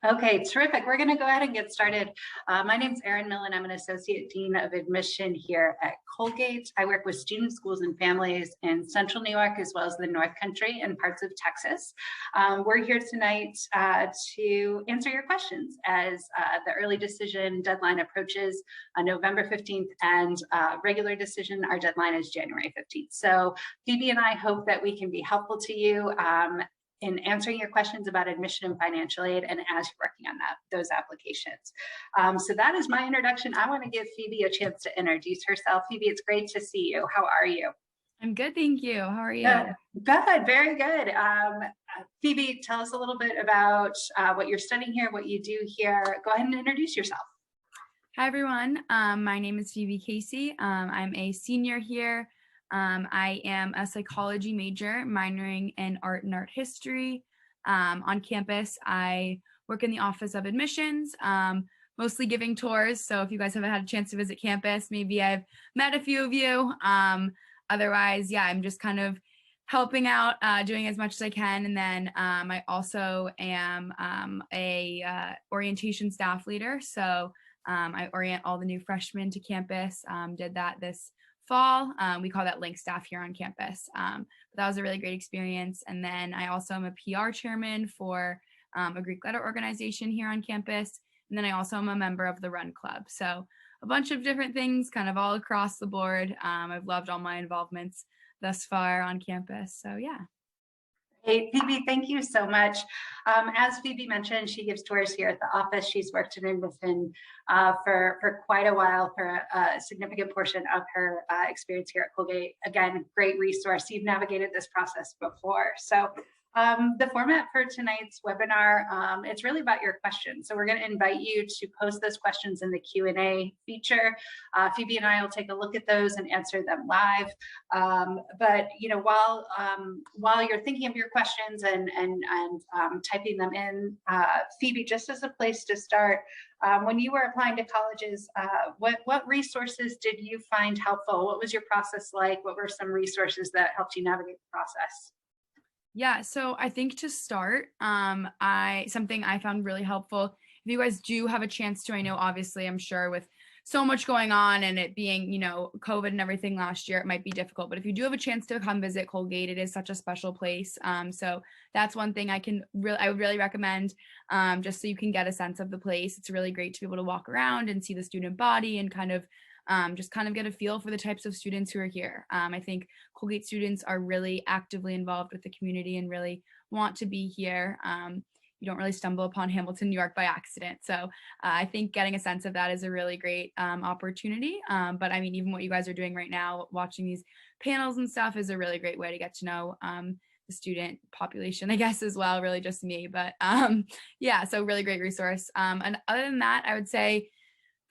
Okay, terrific. We're going to go ahead and get started. My name is Erin Millen. I'm an Associate Dean of Admission here at Colgate. I work with students, schools, and families in Central New York, as well as the North Country and parts of Texas. We're here tonight to answer your questions as the early decision deadline approaches November 15th, and regular decision, our deadline is January 15th. So Phoebe and I hope that we can be helpful to you in answering your questions about admission and financial aid, and as you're working on those applications. So that is my introduction. I want to give Phoebe a chance to introduce herself. Phoebe, it's great to see you. How are you? I'm good, thank you. How are you? Good, very good. Phoebe, tell us a little bit about what you're studying here, what you do here. Go ahead and introduce yourself. Hi, everyone. My name is Phoebe Casey. I'm a senior here. I am a psychology major, minoring in art and art history. On campus, I work in the Office of Admissions, mostly giving tours. So if you guys haven't had a chance to visit campus, maybe I've met a few of you. Otherwise, yeah, I'm just kind of helping out, doing as much as I can. And then I also am a orientation staff leader. So I orient all the new freshmen to campus, did that this fall. We call that link staff here on campus. But that was a really great experience. And then I also am a PR chairman for a Greek letter organization here on campus. And then I also am a member of the Run Club. So a bunch of different things kind of all across the board. I've loved all my involvements thus far on campus. So yeah. Hey, Phoebe, thank you so much. As Phoebe mentioned, she gives tours here at the office. She's worked in admission for quite a while, for a significant portion of her experience here at Colgate. Again, great resource. You've navigated this process before. So the format for tonight's webinar, it's really about your questions. So we're going to invite you to post those questions in the Q&A feature. Phoebe and I will take a look at those and answer them live. But you know, while you're thinking of your questions and typing them in, Phoebe, just as a place to start, when you were applying to colleges, what resources did you find helpful? What was your process like? What were some resources that helped you navigate the process? Yeah, so I think to start, something I found really helpful, if you guys do have a chance to, I know obviously I'm sure with so much going on and it being, you know, COVID and everything last year, it might be difficult, but if you do have a chance to come visit Colgate, it is such a special place. So that's one thing I would really recommend, just so you can get a sense of the place. It's really great to be able to walk around and see the student body and kind of just kind of get a feel for the types of students who are here. I think Colgate students are really actively involved with the community and really want to be here. You don't really stumble upon Hamilton, New York by accident. So I think getting a sense of that is a really great opportunity. But I mean, even what you guys are doing right now, watching these panels and stuff, is a really great way to get to know the student population, I guess, as well, really just me. But yeah, so really great resource. And other than that, I would say,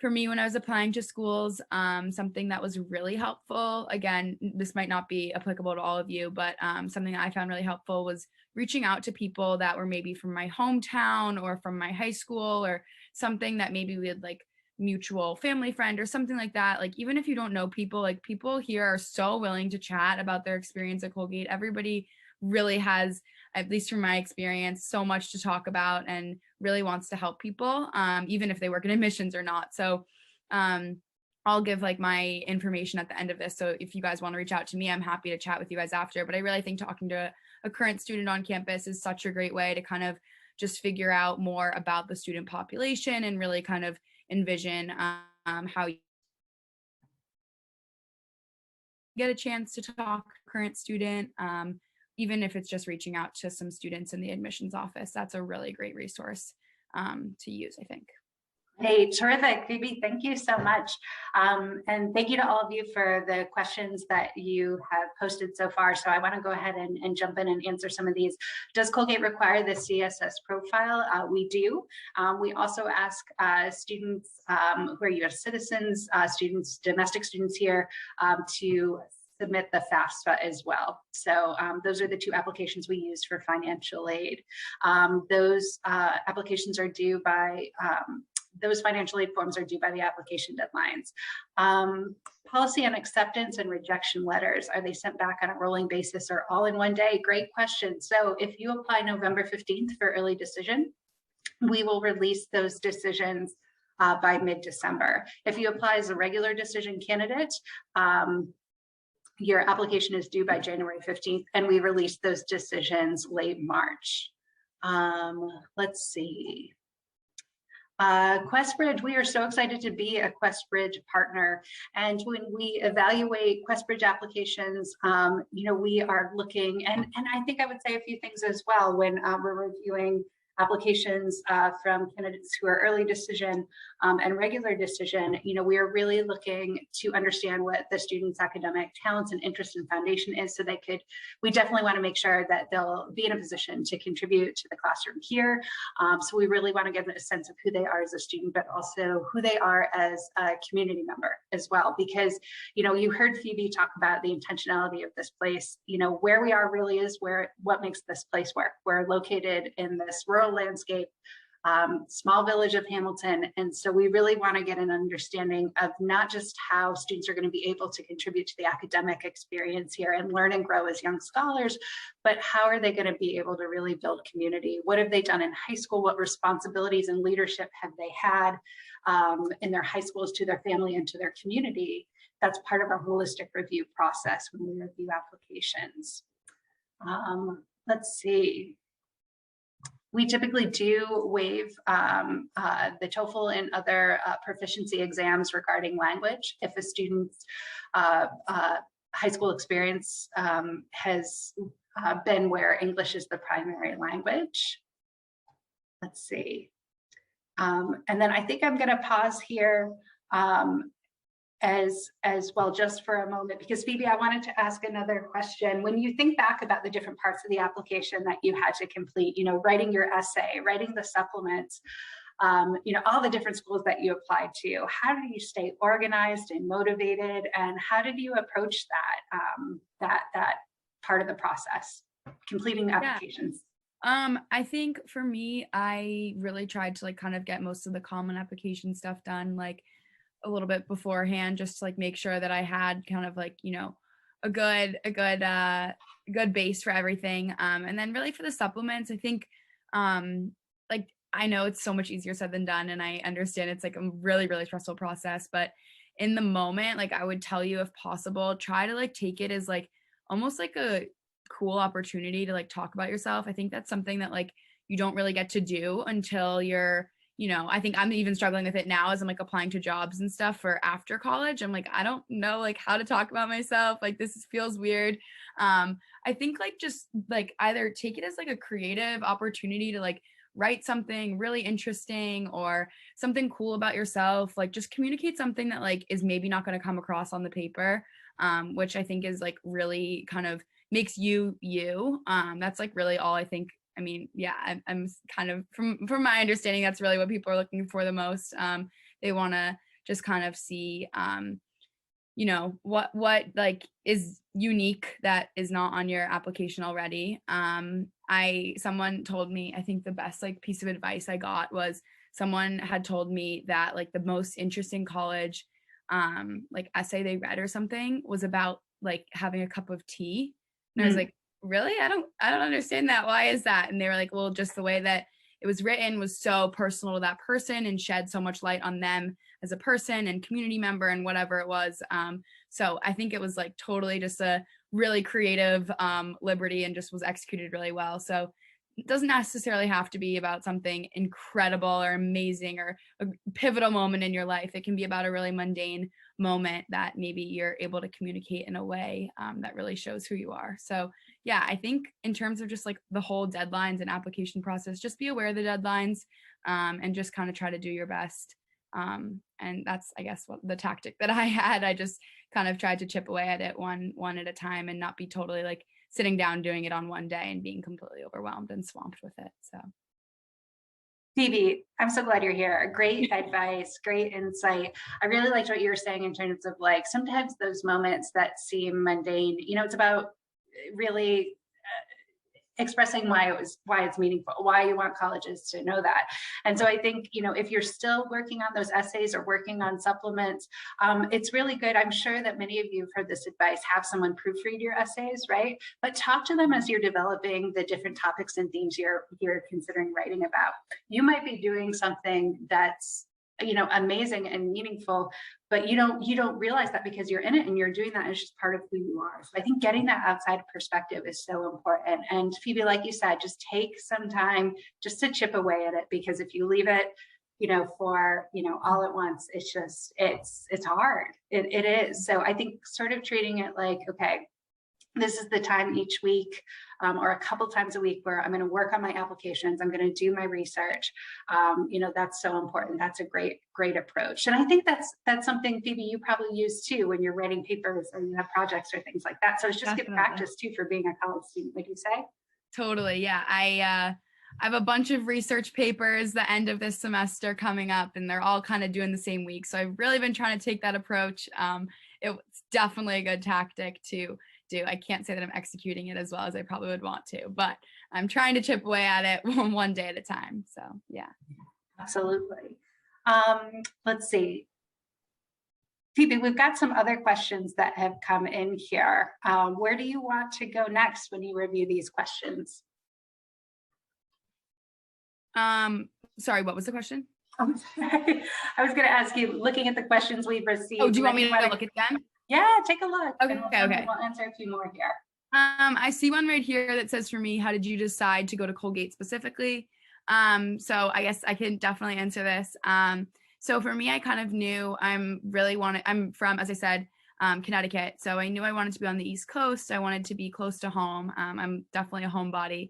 for me, when I was applying to schools, something that was really helpful, again, this might not be applicable to all of you, but something that I found really helpful was reaching out to people that were maybe from my hometown or from my high school, or something that maybe we had like mutual family friend or something like that. Like, even if you don't know people, like, people here are so willing to chat about their experience at Colgate. Everybody really has, at least from my experience, so much to talk about and really wants to help people, even if they work in admissions or not. So I'll give like my information at the end of this. So if you guys want to reach out to me, I'm happy to chat with you guys after. But I really think talking to a current student on campus is such a great way to kind of just figure out more about the student population and really kind of envision how you get a chance to talk to a current student. Even if it's just reaching out to some students in the admissions office, that's a really great resource to use, I think. Hey, terrific, Phoebe. Thank you so much. And thank you to all of you for the questions that you have posted so far. So I want to go ahead and jump in and answer some of these. Does Colgate require the CSS profile? We do. We also ask students who are U.S. citizens, domestic students here, to submit the FAFSA as well. So those are the two applications we use for financial aid. Those applications are due by, those financial aid forms are due by the application deadlines. Policy on acceptance and rejection letters, are they sent back on a rolling basis or all in one day? Great question. So if you apply November 15th for early decision, We will release those decisions by mid-December. If you apply as a regular decision candidate, your application is due by January 15th, and we release those decisions late March. Let's see. QuestBridge, we are so excited to be a QuestBridge partner. And when we evaluate QuestBridge applications, we are looking, and I think I would say a few things as well when we're reviewing applications from candidates who are early decision and regular decision. We are really looking to understand what the student's academic talents and interest and foundation is, so we definitely want to make sure that they'll be in a position to contribute to the classroom here. So we really want to give a sense of who they are as a student, but also who they are as a community member as well, because you heard Phoebe talk about the intentionality of this place. Where we are really is what makes this place work. We're located in this rural landscape, small village of Hamilton. And so we really want to get an understanding of not just how students are going to be able to contribute to the academic experience here and learn and grow as young scholars, but how are they going to be able to really build community? What have they done in high school? What responsibilities and leadership have they had in their high schools to their family and to their community? That's part of our holistic review process when we review applications. Let's see. We typically do waive the TOEFL and other proficiency exams regarding language if a student's high school experience has been where English is the primary language. Let's see. And then I think I'm going to pause here as well just for a moment, because Phoebe, I wanted to ask another question. When you think back about the different parts of the application that you had to complete, writing your essay, writing the supplements, all the different schools that you applied to, how did you stay organized and motivated, and how did you approach that part of the process, completing applications? I think for me, I really tried to kind of get most of the common application stuff done a little bit beforehand, just to make sure that I had kind of a good base for everything. And then really for the supplements, I think I know it's so much easier said than done, and I understand it's a really, really stressful process, but in the moment, I would tell you, if possible, try to take it as almost a cool opportunity to talk about yourself. I think that's something that you don't really get to do until you're, I think I'm even struggling with it now as I'm applying to jobs and stuff for after college. I'm I don't know how to talk about myself. This feels weird. I think just either take it as a creative opportunity to write something really interesting or something cool about yourself. Just communicate something that is maybe not going to come across on the paper, which I think is really kind of makes you you. That's really all I think. I mean, yeah, I'm kind of from my understanding, that's really what people are looking for the most. They want to just kind of see, what is unique that is not on your application already. Someone told me, I think the best piece of advice I got was someone had told me that the most interesting college essay they read or something was about having a cup of tea. And I was really? I don't understand that. Why is that? And they were well, just the way that it was written was so personal to that person and shed so much light on them as a person and community member and whatever it was. So I think it was totally just a really creative liberty and just was executed really well. So it doesn't necessarily have to be about something incredible or amazing or a pivotal moment in your life. It can be about a really mundane moment that maybe you're able to communicate in a way that really shows who you are. So yeah, I think in terms of just the whole deadlines and application process, just be aware of the deadlines and just kind of try to do your best. And that's, I guess, what the tactic that I had. I just kind of tried to chip away at it one at a time and not be totally sitting down doing it on one day and being completely overwhelmed and swamped with it. So Phoebe, I'm so glad you're here. Great advice, great insight. I really liked what you were saying in terms of sometimes those moments that seem mundane, it's about really expressing why it's meaningful, why you want colleges to know that. And so I think, if you're still working on those essays or working on supplements, it's really good. I'm sure that many of you have heard this advice, have someone proofread your essays, right? But talk to them as you're developing the different topics and themes you're considering writing about. You might be doing something that's amazing and meaningful, but you don't realize that because you're in it and you're doing that. It's just part of who you are. So I think getting that outside perspective is so important. And Phoebe, like you said, just take some time just to chip away at it, because if you leave it, for, all at once, it's just, it's hard. It is. So I think sort of treating it like, okay, this is the time each week or a couple times a week where I'm going to work on my applications. I'm going to do my research. That's so important. That's a great approach. And I think that's something, Phoebe, you probably use too when you're writing papers or you have projects or things like that. So it's just good practice too for being a college student, would you say? Totally. Yeah. I have a bunch of research papers the end of this semester coming up, and they're all kind of doing the same week. So I've really been trying to take that approach. It's definitely a good tactic to do. I can't say that I'm executing it as well as I probably would want to, but I'm trying to chip away at it one day at a time. So yeah. Absolutely. Let's see. Phoebe, we've got some other questions that have come in here. Where do you want to go next when you review these questions? Sorry, what was the question? I'm sorry. I was going to ask you, looking at the questions we've received. Oh, do you want me to look at them? Yeah, take a look. Okay. We'll answer a few more here. I see one right here that says, for me, how did you decide to go to Colgate specifically? So I guess I can definitely answer this. So for me, I kind of knew I'm from, as I said, Connecticut. So I knew I wanted to be on the East Coast. I wanted to be close to home. I'm definitely a homebody,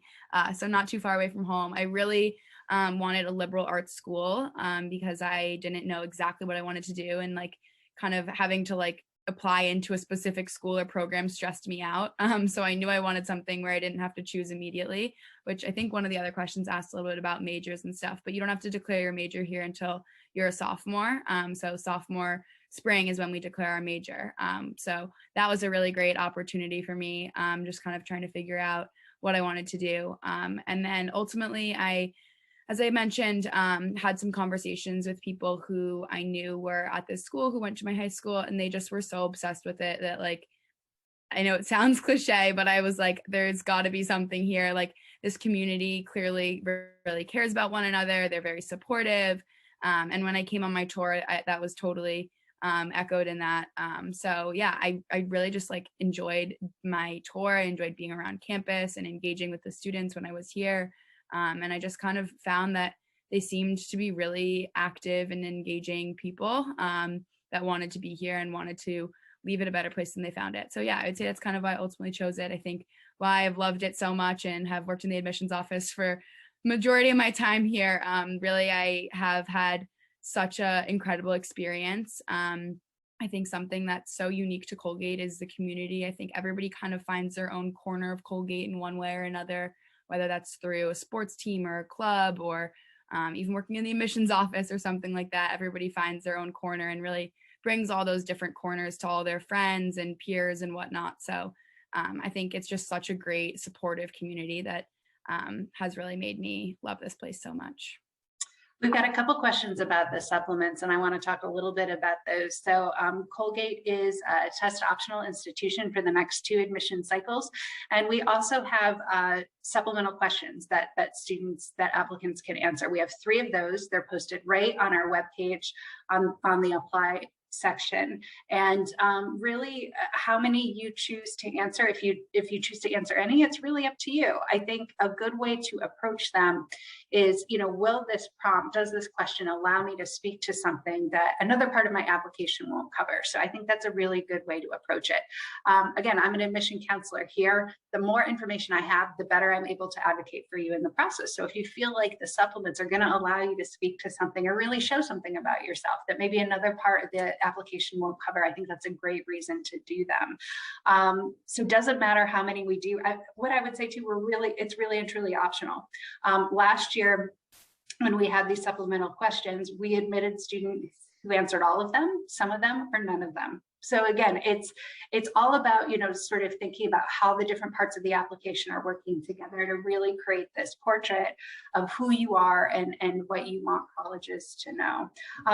so not too far away from home. I really wanted a liberal arts school because I didn't know exactly what I wanted to do, and kind of having to apply into a specific school or program stressed me out. So I knew I wanted something where I didn't have to choose immediately, which I think one of the other questions asked a little bit about majors and stuff, but you don't have to declare your major here until you're a sophomore. So sophomore spring is when we declare our major. So that was a really great opportunity for me, just kind of trying to figure out what I wanted to do. And then ultimately as I mentioned, had some conversations with people who I knew were at this school, who went to my high school, and they just were so obsessed with it that I know it sounds cliche, but I was like, there's got to be something here. This community clearly really cares about one another. They're very supportive. And when I came on my tour, that was totally echoed in that. So yeah, I really just enjoyed my tour. I enjoyed being around campus and engaging with the students when I was here. And I just kind of found that they seemed to be really active and engaging people that wanted to be here and wanted to leave it a better place than they found it. So yeah, I would say that's kind of why I ultimately chose it. I think why I've loved it so much and have worked in the admissions office for majority of my time here. Really, I have had such an incredible experience. I think something that's so unique to Colgate is the community. I think everybody kind of finds their own corner of Colgate in one way or another, whether that's through a sports team or a club or even working in the admissions office or something like that. Everybody finds their own corner and really brings all those different corners to all their friends and peers and whatnot. So I think it's just such a great supportive community that has really made me love this place so much. We've got a couple questions about the supplements, and I want to talk a little bit about those. So Colgate is a test optional institution for the next 2 admission cycles. And we also have supplemental questions that applicants can answer. We have 3 of those. They're posted right on our webpage on the apply section, and really how many you choose to answer. If you choose to answer any, it's really up to you. I think a good way to approach them is, does this question allow me to speak to something that another part of my application won't cover? So I think that's a really good way to approach it. Again, I'm an admission counselor here. The more information I have, the better I'm able to advocate for you in the process. So if you feel like the supplements are going to allow you to speak to something or really show something about yourself that maybe another part of the application won't cover, I think that's a great reason to do them. So does it matter how many we do? What I would say too, it's really and truly optional. Last year, when we had these supplemental questions, we admitted students who answered all of them, some of them, or none of them. So again, it's all about, you know, sort of thinking about how the different parts of the application are working together to really create this portrait of who you are and what you want colleges to know.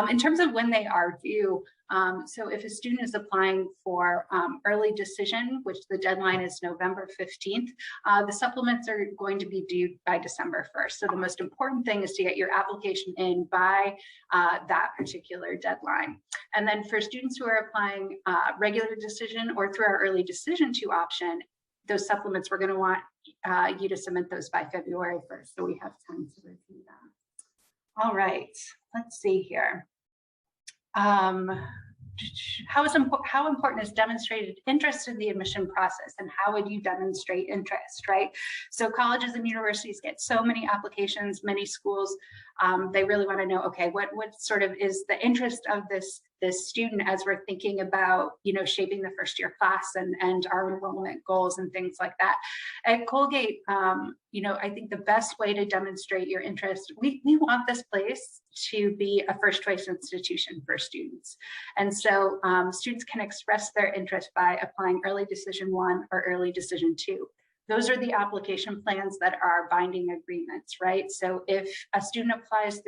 In terms of when they are due, so if a student is applying for early decision, which the deadline is November 15th, the supplements are going to be due by December 1st. So the most important thing is to get your application in by that particular deadline. And then for students who are applying regular decision or through our early decision 2 option, those supplements, we're going to want you to submit those by February 1st. So we have time to review them. All right, let's see here. How important is demonstrated interest in the admission process, and how would you demonstrate interest, right? So colleges and universities get so many applications, many schools, they really want to know, okay, what sort of is the interest of this student as we're thinking about, you know, shaping the first year class and our enrollment goals and things like that. At Colgate, you know, I think the best way to demonstrate your interest, we want this place to be a first choice institution for students. And so students can express their interest by applying early decision 1 or early decision 2. Those are the application plans that are binding agreements, right? So if a student applies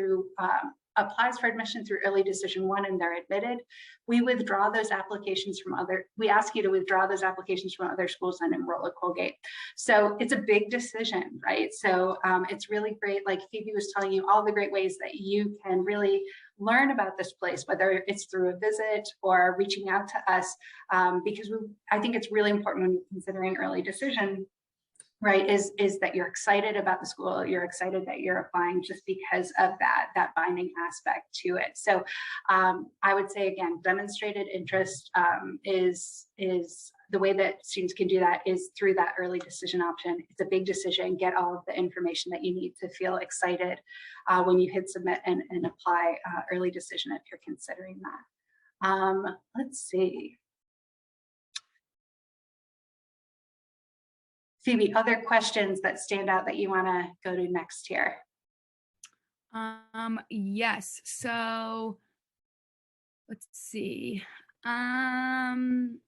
for admission through early decision 1 and they're admitted, we withdraw those applications from we ask you to withdraw those applications from other schools and enroll at Colgate. So it's a big decision, right? So it's really great, like Phoebe was telling you, all the great ways that you can really learn about this place, whether it's through a visit or reaching out to us, because I think it's really important when you're considering early decision, right, is that you're excited about the school, you're excited that you're applying just because of that binding aspect to it. So I would say, again, demonstrated interest is the way that students can do that is through that early decision option. It's a big decision. Get all of the information that you need to feel excited when you hit submit and apply early decision if you're considering that. Let's see. Phoebe, other questions that stand out that you want to go to next here? Yes. So let's see. Someone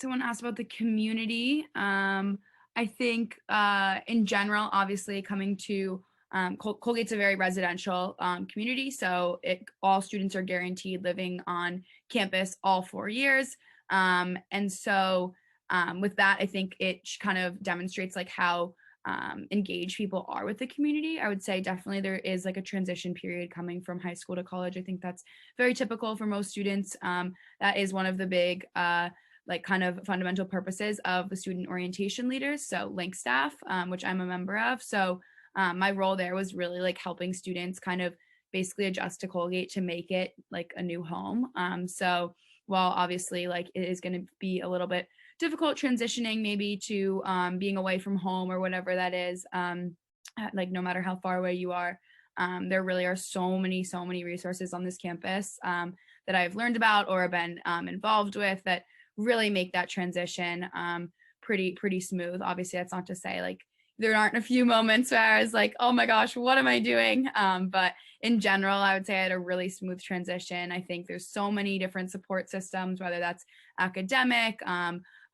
asked about the community. I think in general, obviously coming to Colgate's a very residential community, so all students are guaranteed living on campus all 4 years. And so with that, I think it kind of demonstrates like how engaged people are with the community. I would say definitely there is like a transition period coming from high school to college. I think that's very typical for most students. That is one of the big like kind of fundamental purposes of the student orientation leaders, so Link staff, which I'm a member of. So my role there was really like helping students kind of basically adjust to Colgate to make it like a new home. So while obviously like it is going to be a little bit difficult transitioning maybe to being away from home or whatever that is, like no matter how far away you are, there really are so many resources on this campus that I've learned about or been involved with that really make that transition pretty smooth. Obviously, that's not to say like there aren't a few moments where I was like, oh my gosh, what am I doing? But in general, I would say I had a really smooth transition. I think there's so many different support systems, whether that's academic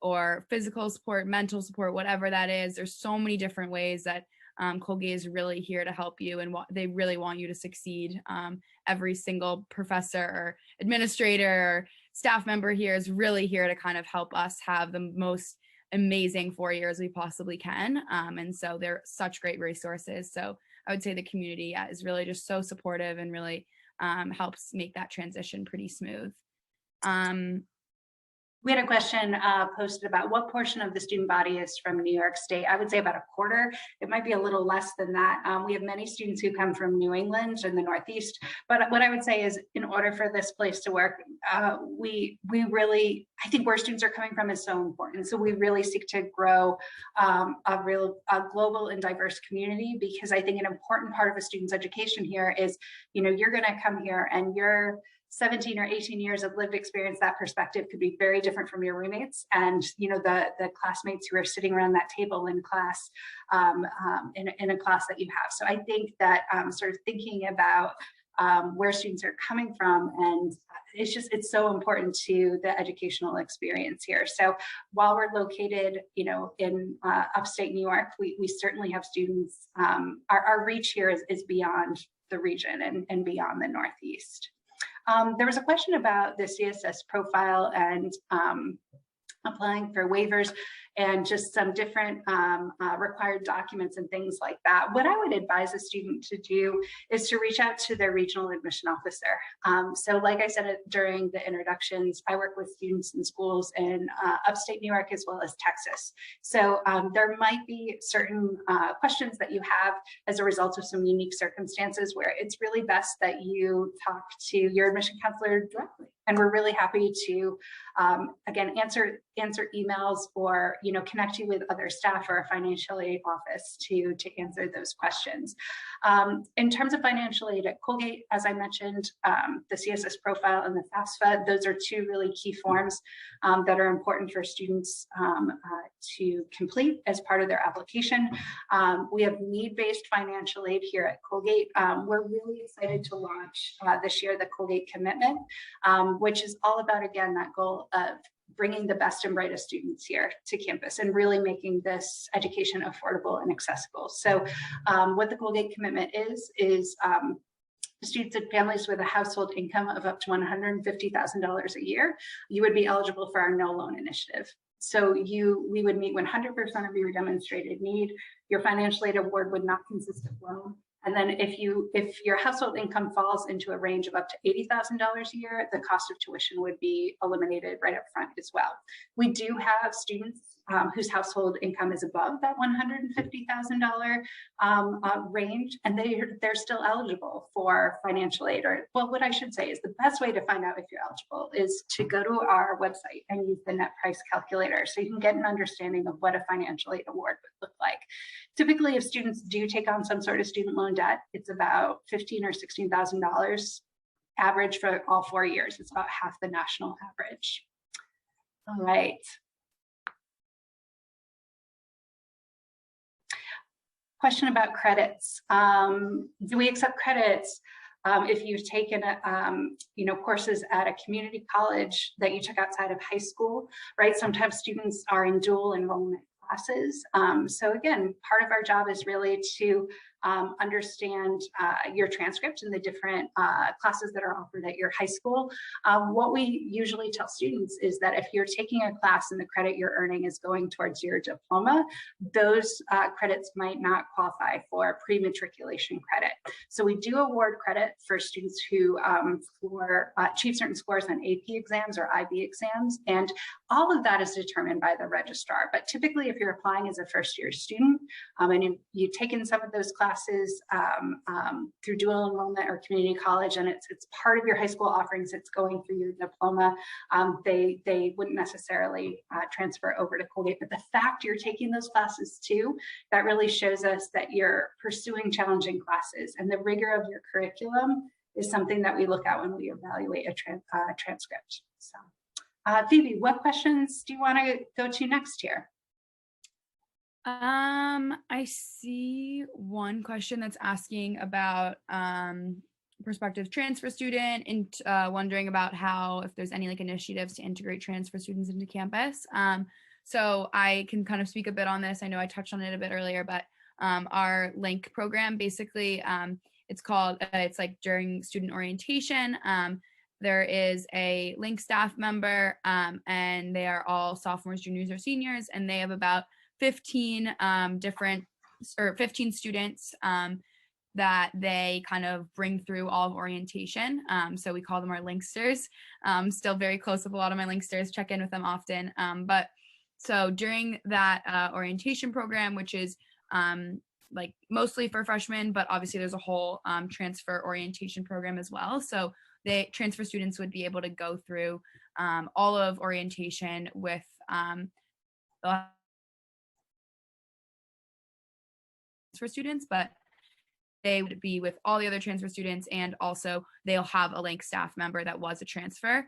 or physical support, mental support, whatever that is. There's so many different ways that Colgate is really here to help you, and they really want you to succeed. Every single professor or administrator or staff member here is really here to kind of help us have the most amazing 4 years we possibly can. And so they're such great resources. So I would say the community is really just so supportive and really helps make that transition pretty smooth. We had a question posted about what portion of the student body is from New York State. I would say about a quarter. It might be a little less than that. We have many students who come from New England and the Northeast. But what I would say is, in order for this place to work, we really, I think where students are coming from is so important. So we really seek to grow a global and diverse community, because I think an important part of a student's education here is, you know, you're going to come here and you're 17 or 18 years of lived experience. That perspective could be very different from your roommates and, you know, the classmates who are sitting around that table in class, in a class that you have. So I think that sort of thinking about where students are coming from, and it's so important to the educational experience here. So while we're located, in upstate New York, we certainly have students. Our reach here is beyond the region and beyond the Northeast. There was a question about the CSS profile and applying for waivers and just some different required documents and things like that. What I would advise a student to do is to reach out to their regional admission officer. So like I said during the introductions, I work with students in schools in upstate New York as well as Texas. So there might be certain questions that you have as a result of some unique circumstances where it's really best that you talk to your admission counselor directly. And we're really happy to, again, answer emails or connect you with other staff or a financial aid office to answer those questions. In terms of financial aid at Colgate, as I mentioned, the CSS profile and the FAFSA, those are two really key forms that are important for students to complete as part of their application. We have need-based financial aid here at Colgate. We're really excited to launch this year the Colgate Commitment, which is all about, again, that goal of bringing the best and brightest students here to campus and really making this education affordable and accessible. So what the Colgate Commitment is students and families with a household income of up to $150,000 a year, you would be eligible for our no loan initiative. So we would meet 100% of your demonstrated need. Your financial aid award would not consist of loan. And then if your household income falls into a range of up to $80,000 a year, the cost of tuition would be eliminated right up front as well. We do have students whose household income is above that $150,000 range, and they're still eligible for financial aid. Or, well, what I should say is the best way to find out if you're eligible is to go to our website and use the net price calculator, so you can get an understanding of what a financial aid award would look like. Typically, if students do take on some sort of student loan debt, it's about $15,000 or $16,000 average for all 4 years. It's about half the national average. All right. Question about credits. Do we accept credits if you've taken courses at a community college that you took outside of high school, right? Sometimes students are in dual enrollment classes. So again, part of our job is really to understand your transcript and the different classes that are offered at your high school. What we usually tell students is that if you're taking a class and the credit you're earning is going towards your diploma, those credits might not qualify for pre-matriculation credit. So we do award credit for students who achieve certain scores on AP exams or IB exams, and all of that is determined by the registrar. But typically, if you're applying as a first-year student and you've taken some of those classes through dual enrollment or community college, and it's part of your high school offerings, it's going through your diploma, they wouldn't necessarily transfer over to Colgate. But the fact you're taking those classes too, that really shows us that you're pursuing challenging classes, and the rigor of your curriculum is something that we look at when we evaluate a transcript. So, Phoebe, what questions do you want to go to next here? I see one question that's asking about prospective transfer student and wondering about how, if there's any initiatives to integrate transfer students into campus. So I can kind of speak a bit on this. I know I touched on it a bit earlier, but our LINK program, basically, it's called, it's during student orientation, there is a LINK staff member, and they are all sophomores, juniors, or seniors, and they have about 15 15 students that they kind of bring through all of orientation. So we call them our Linksters. Still very close with a lot of my Linksters, check in with them often. But so during that orientation program, which is mostly for freshmen, but obviously there's a whole transfer orientation program as well. So the transfer students would be able to go through all of orientation with transfer students, but they would be with all the other transfer students, and also they'll have a LINK staff member that was a transfer.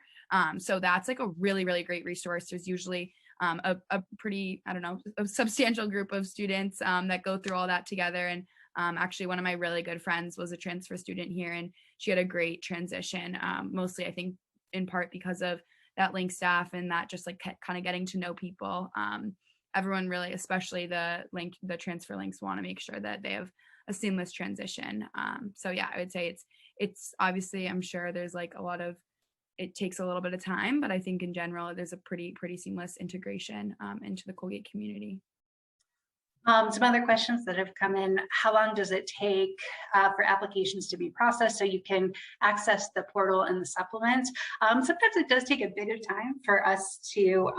So that's a really, really great resource. There's usually a pretty, a substantial group of students that go through all that together. And Actually, one of my really good friends was a transfer student here, and she had a great transition, mostly I think in part because of that link staff and that just like kind of getting to know people. Everyone really, especially the transfer links, want to make sure that they have a seamless transition. So yeah, I would say it's obviously, I'm sure there's like it takes a little bit of time, but I think in general, there's a pretty seamless integration into the Colgate community. Some other questions that have come in: how long does it take for applications to be processed so you can access the portal and the supplements? Sometimes it does take a bit of time for us to,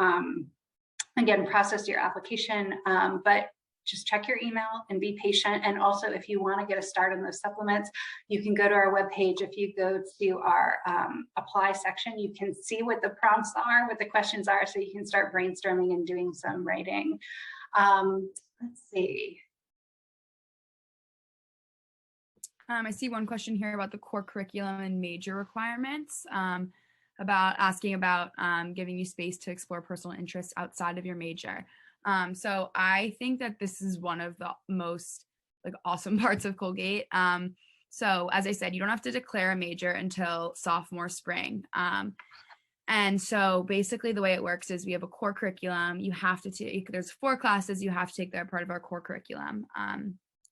again, process your application, but just check your email and be patient. And also, if you want to get a start on those supplements, you can go to our webpage. If you go to our apply section, you can see what the prompts are, what the questions are, so you can start brainstorming and doing some writing. Let's see. I see one question here about the core curriculum and major requirements, asking about giving you space to explore personal interests outside of your major. So I think that this is one of the most like awesome parts of Colgate. So as I said, you don't have to declare a major until sophomore spring. And so basically the way it works is we have a core curriculum. You have to take, there's 4 classes you have to take that are part of our core curriculum.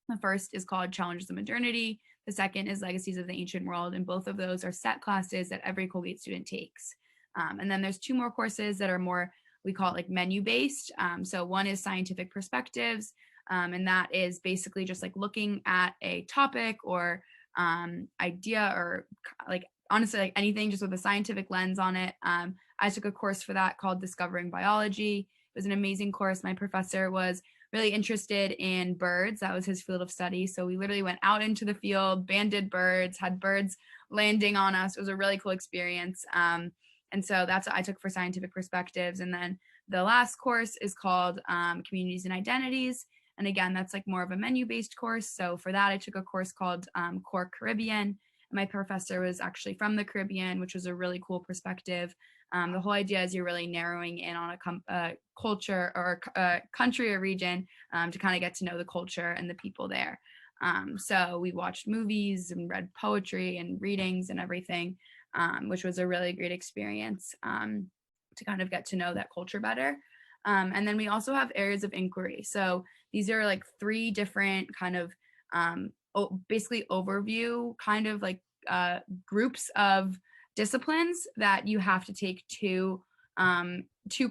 The first is called Challenges of Modernity. The second is Legacies of the Ancient World. And both of those are set classes that every Colgate student takes. And then there's 2 more courses that are more, we call it like menu based. So one is Scientific Perspectives. And that is basically just like looking at a topic or idea, or like honestly, like anything just with a scientific lens on it. I took a course for that called Discovering Biology. It was an amazing course. My professor was really interested in birds. That was his field of study. So we literally went out into the field, banded birds, had birds landing on us. It was a really cool experience. And so that's what I took for Scientific Perspectives. And then the last course is called Communities and Identities. And again, that's like more of a menu-based course. So for that, I took a course called Core Caribbean. My professor was actually from the Caribbean, which was a really cool perspective. The whole idea is you're really narrowing in on a culture or a country or region to kind of get to know the culture and the people there. So we watched movies and read poetry and readings and everything, which was a really great experience to kind of get to know that culture better. And then we also have areas of inquiry. So these are like 3 different kind of basically overview kind of like groups of disciplines that you have to take 2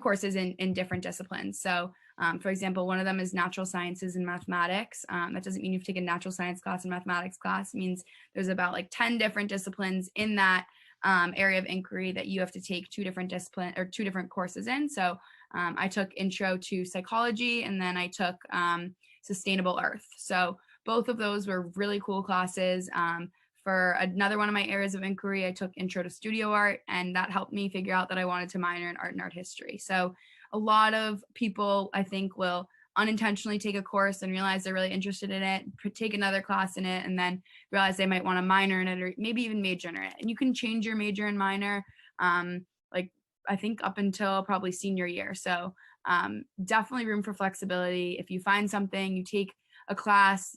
courses in different disciplines. So for example, one of them is natural sciences and mathematics. That doesn't mean you've taken natural science class and mathematics class. It means there's about like 10 different disciplines in that area of inquiry that you have to take 2 different courses in. So I took Intro to Psychology, and then I took Sustainable Earth. So both of those were really cool classes. For another one of my areas of inquiry, I took Intro to Studio Art, and that helped me figure out that I wanted to minor in art and art history. So a lot of people, I think, will unintentionally take a course and realize they're really interested in it, take another class in it, and then realize they might want to minor in it or maybe even major in it. And you can change your major and minor, like I think up until probably senior year. So definitely room for flexibility. If you find something, you take a class,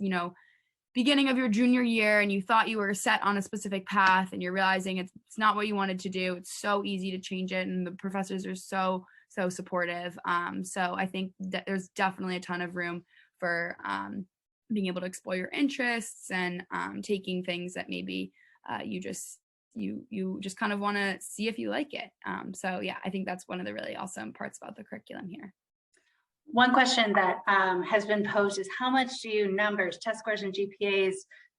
beginning of your junior year, and you thought you were set on a specific path and you're realizing it's not what you wanted to do, it's so easy to change it. And the professors are so supportive. So I think that there's definitely a ton of room for being able to explore your interests and taking things that maybe you just kind of want to see if you like it. So yeah, I think that's one of the really awesome parts about the curriculum here. One question that has been posed is, how much do numbers, test scores, and GPAs,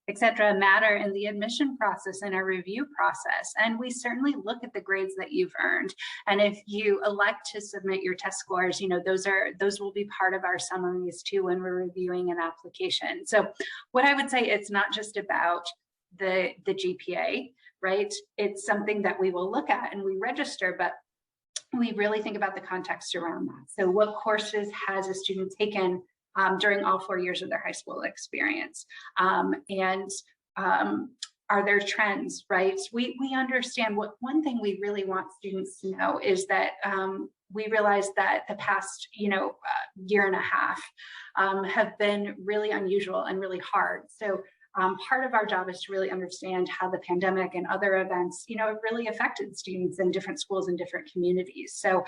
et cetera, matter in the admission process and our review process? And we certainly look at the grades that you've earned. And if you elect to submit your test scores, those will be part of our summaries too when we're reviewing an application. So what I would say, it's not just about the GPA, right? It's something that we will look at and we register, but we really think about the context around that. So what courses has a student taken during all 4 years of their high school experience? And are there trends, right? We understand one thing we really want students to know is that we realized that the past, year and a half have been really unusual and really hard. So part of our job is to really understand how the pandemic and other events, have really affected students in different schools and different communities. So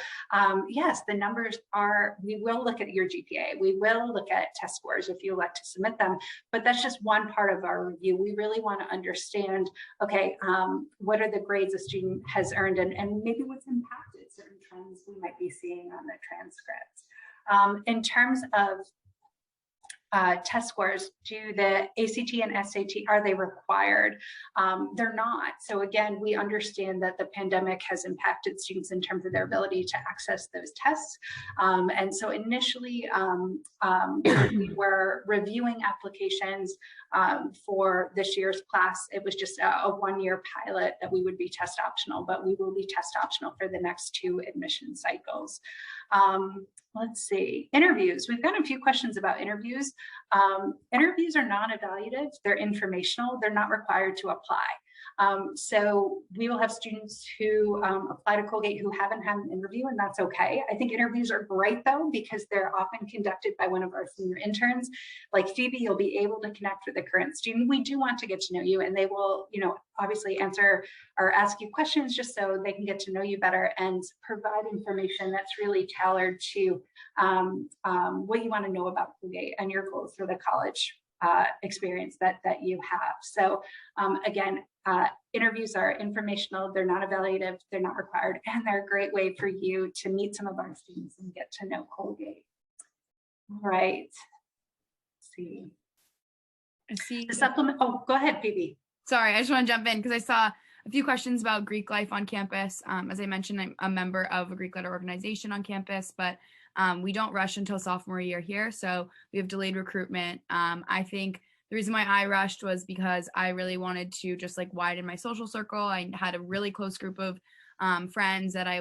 yes, the numbers are, we will look at your GPA, we will look at test scores if you elect to submit them, but that's just one part of our review. We really want to understand, okay, what are the grades a student has earned, and maybe what's impacted certain trends we might be seeing on the transcripts. In terms of test scores, do the ACT and SAT, are they required? They're not. So again, we understand that the pandemic has impacted students in terms of their ability to access those tests. And so initially, we were reviewing applications for this year's class. It was just a one-year pilot that we would be test optional, but we will be test optional for the next 2 admission cycles. Let's see, interviews. We've got a few questions about interviews. Interviews are non-evaluative, they're informational, they're not required to apply. So we will have students who apply to Colgate who haven't had an interview, and that's okay. I think interviews are great though, because they're often conducted by one of our senior interns. Like Phoebe, you'll be able to connect with the current student. We do want to get to know you, and they will, obviously answer or ask you questions just so they can get to know you better and provide information that's really tailored to what you want to know about Colgate and your goals for the college experience that you have. So again, interviews are informational, they're not evaluative, they're not required, and they're a great way for you to meet some of our students and get to know Colgate. All right. Let's see. I see. The supplement. Oh, go ahead, Phoebe. Sorry, I just want to jump in because I saw a few questions about Greek life on campus. As I mentioned, I'm a member of a Greek letter organization on campus, but we don't rush until sophomore year here. So we have delayed recruitment. I think the reason why I rushed was because I really wanted to just widen my social circle. I had a really close group of friends that I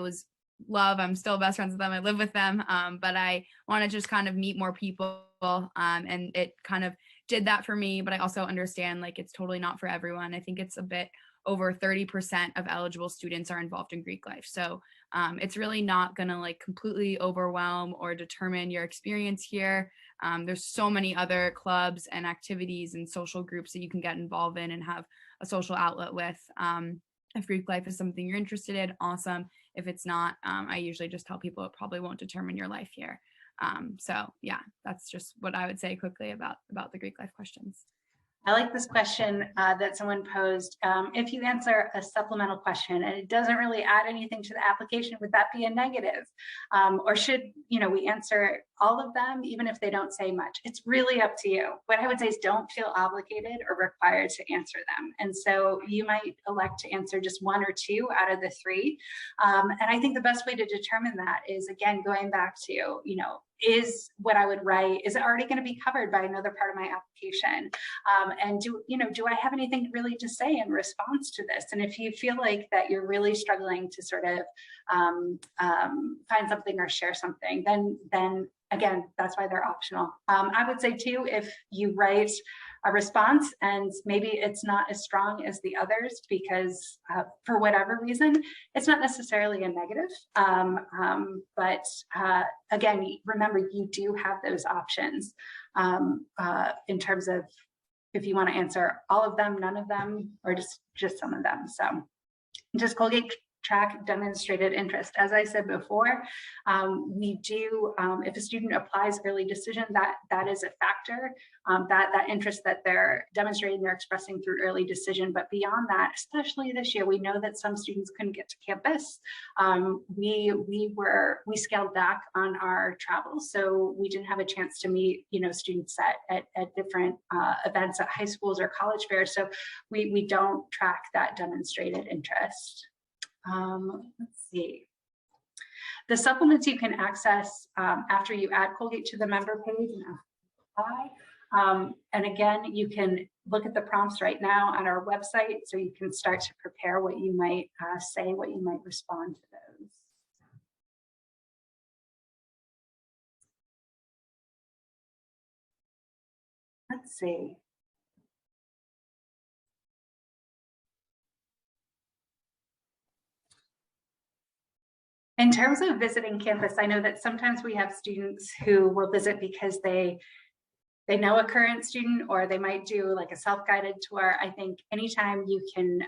love. I'm still best friends with them. I live with them. But I want to just kind of meet more people. And it kind of did that for me. But I also understand it's totally not for everyone. I think it's a bit over 30% of eligible students are involved in Greek life. So it's really not going to completely overwhelm or determine your experience here. There's so many other clubs and activities and social groups that you can get involved in and have a social outlet with. If Greek life is something you're interested in, awesome. If it's not, I usually just tell people it probably won't determine your life here. So yeah, that's just what I would say quickly about the Greek life questions. I like this question that someone posed. If you answer a supplemental question and it doesn't really add anything to the application, would that be a negative? Or should we answer all of them, even if they don't say much? It's really up to you. What I would say is don't feel obligated or required to answer them. And so you might elect to answer just 1 or 2 out of the 3. And I think the best way to determine that is, again, going back to, is what I would write, is it already going to be covered by another part of my application? And do I have anything really to say in response to this? And if you feel like that you're really struggling to sort of find something or share something, then again, that's why they're optional. I would say too, if you write a response and maybe it's not as strong as the others because for whatever reason, it's not necessarily a negative. But again, remember, you do have those options in terms of if you want to answer all of them, none of them, or just some of them. So just Colgate track demonstrated interest. As I said before, we do, if a student applies early decision, that is a factor, that interest that they're demonstrating, they're expressing through early decision. But beyond that, especially this year, we know that some students couldn't get to campus. We scaled back on our travel, so we didn't have a chance to meet, students at different events at high schools or college fairs. So we don't track that demonstrated interest. Let's see. The supplements you can access after you add Colgate to the member page and apply. And again, you can look at the prompts right now on our website, so you can start to prepare what you might say, what you might respond to those. Let's see. In terms of visiting campus, I know that sometimes we have students who will visit because they know a current student, or they might do like a self-guided tour. I think anytime you can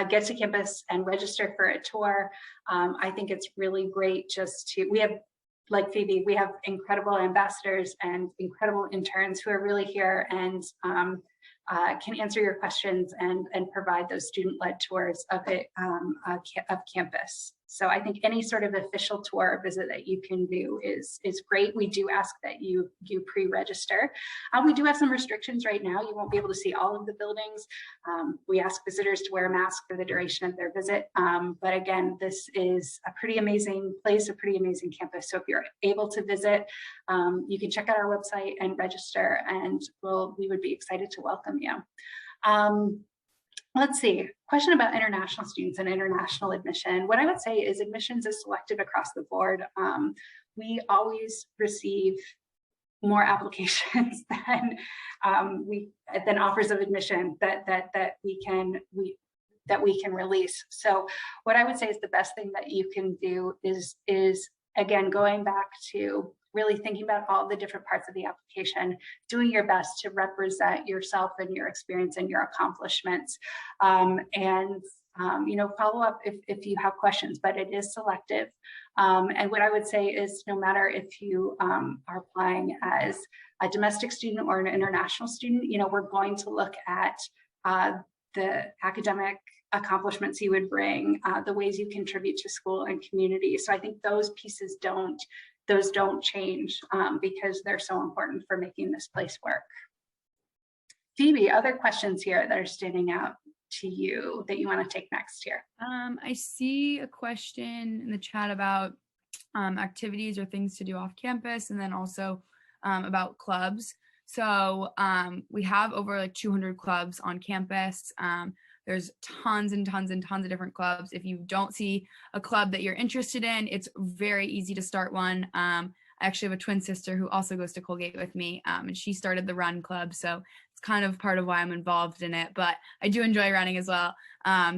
get to campus and register for a tour, I think it's really great just to, we have, like Phoebe, we have incredible ambassadors and incredible interns who are really here and can answer your questions and provide those student-led tours of campus. So I think any sort of official tour or visit that you can do is great. We do ask that you pre-register. We do have some restrictions right now. You won't be able to see all of the buildings. We ask visitors to wear a mask for the duration of their visit. But again, this is a pretty amazing place, a pretty amazing campus. So if you're able to visit, you can check out our website and register, and we would be excited to welcome you. Let's see, question about international students and international admission. What I would say is admissions is selective across the board. We always receive more applications than offers of admission that we can release. So what I would say is the best thing that you can do is again, going back to really thinking about all the different parts of the application, doing your best to represent yourself and your experience and your accomplishments, and follow up if you have questions, but it is selective. And what I would say is no matter if you are applying as a domestic student or an international student, we're going to look at the academic accomplishments you would bring, the ways you contribute to school and community. So I think those pieces don't change because they're so important for making this place work. Phoebe, other questions here that are standing out to you that you want to take next here? I see a question in the chat about activities or things to do off campus, and then also about clubs. So we have over like 200 clubs on campus. There's tons and tons and tons of different clubs. If you don't see a club that you're interested in, it's very easy to start one. I actually have a twin sister who also goes to Colgate with me, and she started the Run Club. So it's kind of part of why I'm involved in it, but I do enjoy running as well.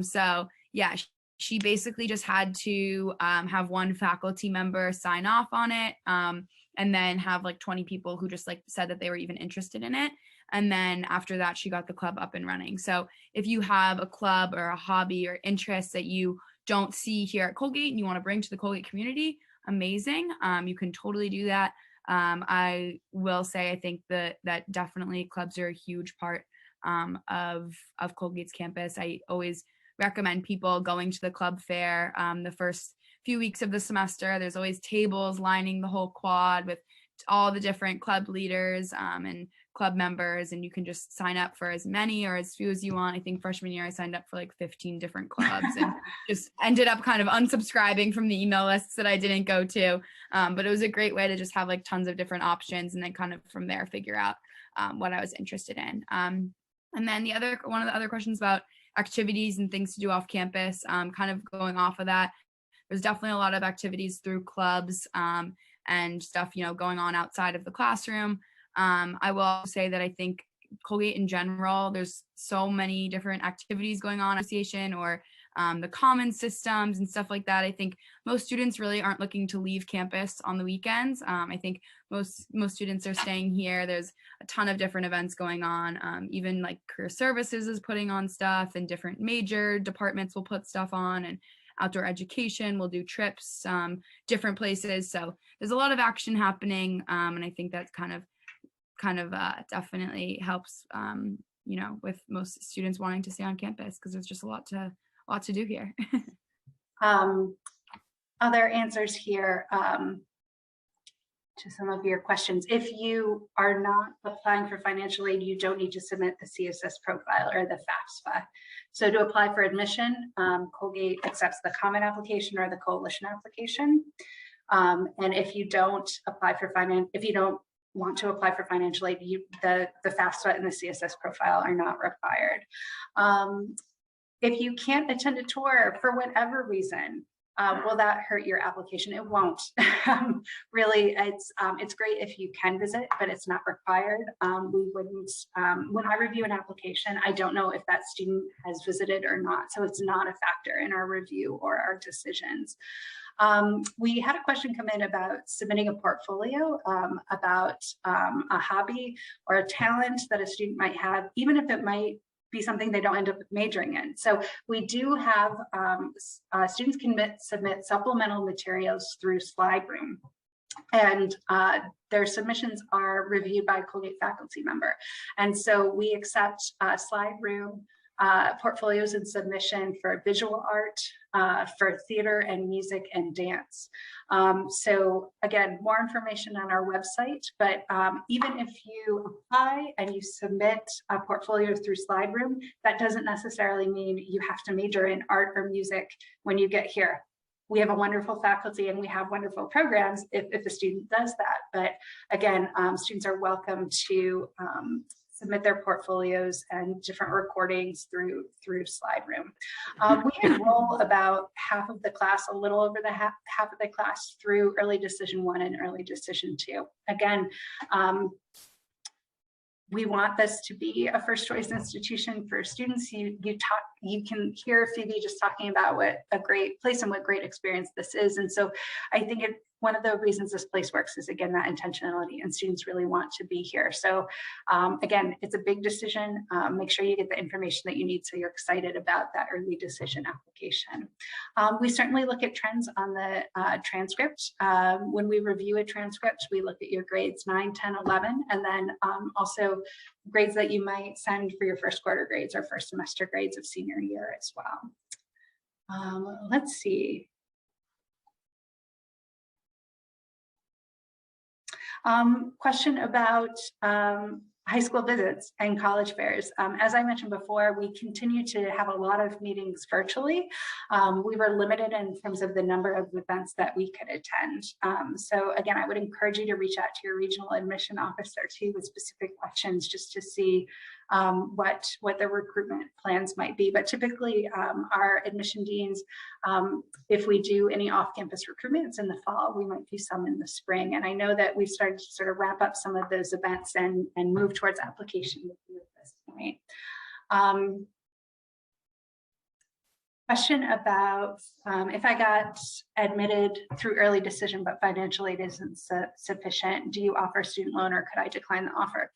So yeah, she basically just had to have one faculty member sign off on it, and then have like 20 people who just like said that they were even interested in it. And then after that, she got the club up and running. So if you have a club or a hobby or interest that you don't see here at Colgate and you want to bring to the Colgate community, amazing. You can totally do that. I will say, I think that definitely clubs are a huge part of Colgate's campus. I always recommend people going to the club fair the first few weeks of the semester. There's always tables lining the whole quad with all the different club leaders and club members, and you can just sign up for as many or as few as you want. I think freshman year I signed up for like 15 different clubs and just ended up kind of unsubscribing from the email lists that I didn't go to. But it was a great way to just have like tons of different options, and then kind of from there figure out what I was interested in. And then one of the other questions about activities and things to do off campus, kind of going off of that, there's definitely a lot of activities through clubs and stuff, going on outside of the classroom. I will say that I think Colgate in general, there's so many different activities going on, association or the common systems and stuff like that. I think most students really aren't looking to leave campus on the weekends. I think most students are staying here. There's a ton of different events going on. Even like career services is putting on stuff, and different major departments will put stuff on, and outdoor education will do trips, different places. So there's a lot of action happening. And I think that's kind of definitely helps, with most students wanting to stay on campus, because there's just a lot to do here. Other answers here to some of your questions. If you are not applying for financial aid, you don't need to submit the CSS profile or the FAFSA. So to apply for admission, Colgate accepts the common application or the coalition application. And if you don't want to apply for financial aid, the FAFSA and the CSS profile are not required. If you can't attend a tour for whatever reason, will that hurt your application? It won't. Really, it's great if you can visit, but it's not required. We wouldn't, when I review an application, I don't know if that student has visited or not. So it's not a factor in our review or our decisions. We had a question come in about submitting a portfolio, about a hobby or a talent that a student might have, even if it might be something they don't end up majoring in. So we do have students can submit supplemental materials through SlideRoom, and their submissions are reviewed by a Colgate faculty member. And so we accept SlideRoom portfolios and submission for visual art, for theater and music and dance. So again, more information on our website, but even if you apply and you submit a portfolio through SlideRoom, that doesn't necessarily mean you have to major in art or music when you get here. We have a wonderful faculty and we have wonderful programs if a student does that. But again, students are welcome to submit their portfolios and different recordings through SlideRoom. We enroll about half of the class, a little over the half of the class through Early Decision 1 and Early Decision 2. Again, we want this to be a first choice institution for students. You can hear Phoebe just talking about what a great place and what great experience this is. And so I think one of the reasons this place works is, again, that intentionality, and students really want to be here. So again, it's a big decision. Make sure you get the information that you need so you're excited about that early decision application. We certainly look at trends on the transcript. When we review a transcript, we look at your grades 9, 10, 11, and then also grades that you might send for your first quarter grades or first semester grades of senior year as well. Let's see. Question about high school visits and college fairs. As I mentioned before, we continue to have a lot of meetings virtually. We were limited in terms of the number of events that we could attend. So again, I would encourage you to reach out to your regional admission officer too with specific questions just to see what the recruitment plans might be. But typically our admission deans, if we do any off-campus recruitments in the fall, we might do some in the spring. And I know that we've started to sort of wrap up some of those events and move towards application with you at this point. Question about if I got admitted through early decision, but financial aid isn't sufficient, do you offer a student loan or could I decline the offer?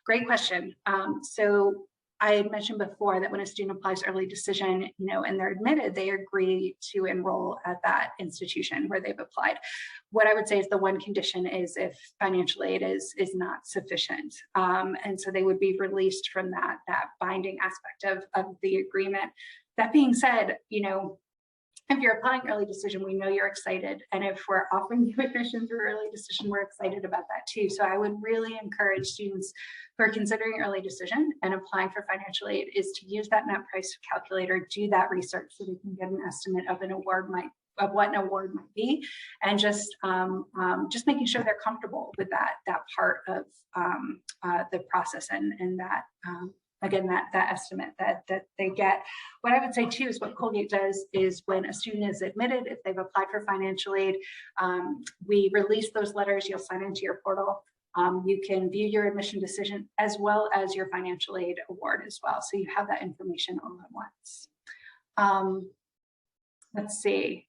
Great question. So I had mentioned before that when a student applies early decision, and they're admitted, they agree to enroll at that institution where they've applied. What I would say is the one condition is if financial aid is not sufficient. And so they would be released from that binding aspect of the agreement. That being said, if you're applying early decision, we know you're excited. And if we're offering you admission through early decision, we're excited about that too. So I would really encourage students who are considering early decision and applying for financial aid is to use that net price calculator, do that research so we can get an estimate of what an award might be, and just making sure they're comfortable with that part of the process and that again, that estimate that they get. What I would say too is what Colgate does is when a student is admitted, if they've applied for financial aid, we release those letters, you'll sign into your portal. You can view your admission decision as well as your financial aid award as well. So you have that information all at once. Let's see.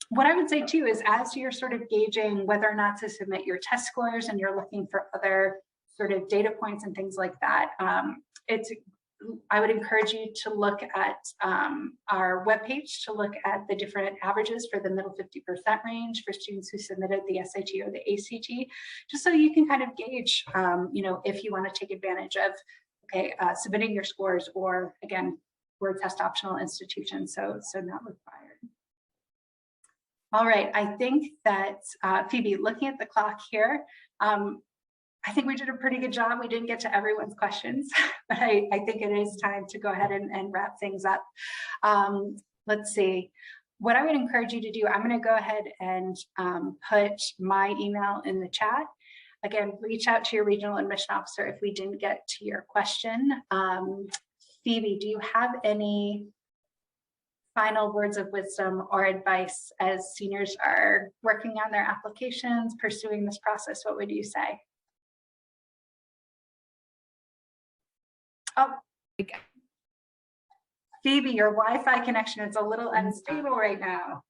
What I would say too is as you're sort of gauging whether or not to submit your test scores and you're looking for other sort of data points and things like that, I would encourage you to look at our webpage to look at the different averages for the middle 50% range for students who submitted the SAT or the ACT, just so you can kind of gauge, if you want to take advantage of, submitting your scores, or again, we're a test optional institution, so not required. All right, I think that Phoebe, looking at the clock here, I think we did a pretty good job. We didn't get to everyone's questions, but I think it is time to go ahead and wrap things up. Let's see. What I would encourage you to do, I'm going to go ahead and put my email in the chat. Again, reach out to your regional admission officer if we didn't get to your question. Phoebe, do you have any final words of wisdom or advice as seniors are working on their applications, pursuing this process? What would you say? Oh, Phoebe, your Wi-Fi connection is a little unstable right now.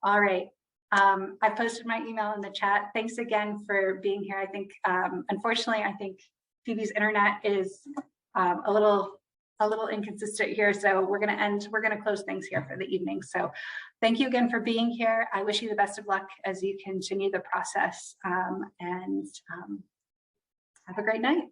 All right. I posted my email in the chat. Thanks again for being here. I think, unfortunately, I think Phoebe's internet is a little inconsistent here. So we're going to close things here for the evening. So thank you again for being here. I wish you the best of luck as you continue the process, and have a great night.